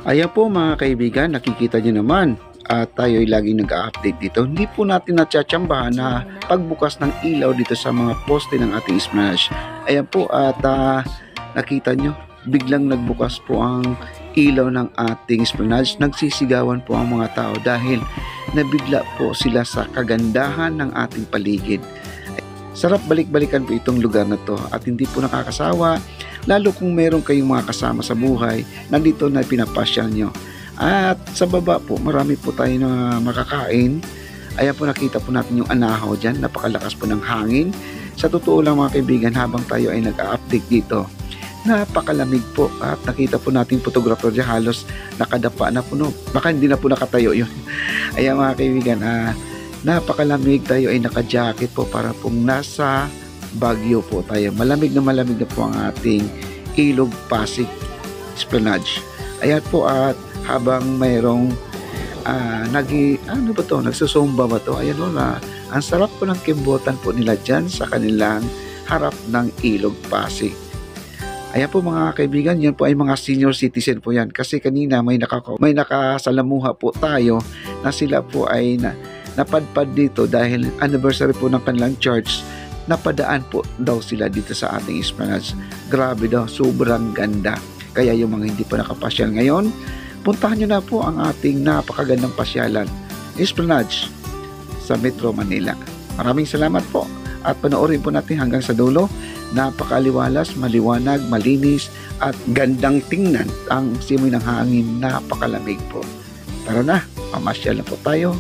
Ayan po mga kaibigan, nakikita nyo naman at tayo ay laging nag-update dito. Hindi po natin natsatsambahan na pagbukas ng ilaw dito sa mga poste ng ating Esplanade. Ayan po at nakita nyo, biglang nagbukas po ang ilaw ng ating Esplanade. Nagsisigawan po ang mga tao dahil nabigla po sila sa kagandahan ng ating paligid. Sarap balik-balikan po itong lugar na to at hindi po nakakasawa, lalo kung meron kayong mga kasama sa buhay, nandito na pinapasyal nyo. At sa baba po, marami po tayo na makakain. Ayan po, nakita po natin yung anahaw dyan, napakalakas po ng hangin. Sa totoo lang mga kaibigan, habang tayo ay nag-update dito, napakalamig po at nakita po natin photographer dyan, halos nakadapa na po, no? Baka hindi na po nakatayo yun. Ayan mga kaibigan, napakalamig, tayo ay naka-jacket po para pong nasa Baguio po tayo. Malamig na po ang ating Ilog Pasig Esplanade. Ayan po at habang mayroong nagsusumba ba to? Ayan o na, ang sarap po ng kimbotan po nila dyan sa kanilang harap ng Ilog Pasig. Ayan po mga kaibigan, yan po ay mga senior citizen po yan. Kasi kanina may nakasalamuha po tayo na sila po ay napadpad dito dahil anniversary po ng kanilang church. Napadaan po daw sila dito sa ating Esplanade. Grabe daw, sobrang ganda. Kaya yung mga hindi pa nakapasyal ngayon, puntahan nyo na po ang ating napakagandang pasyalan, Esplanade sa Metro Manila. Maraming salamat po at panoorin po natin hanggang sa dulo. Napakaliwalas, maliwanag, malinis at gandang tingnan. Ang simoy ng hangin, napakalamig po. Tara na, mamasyal na po tayo.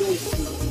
Guys,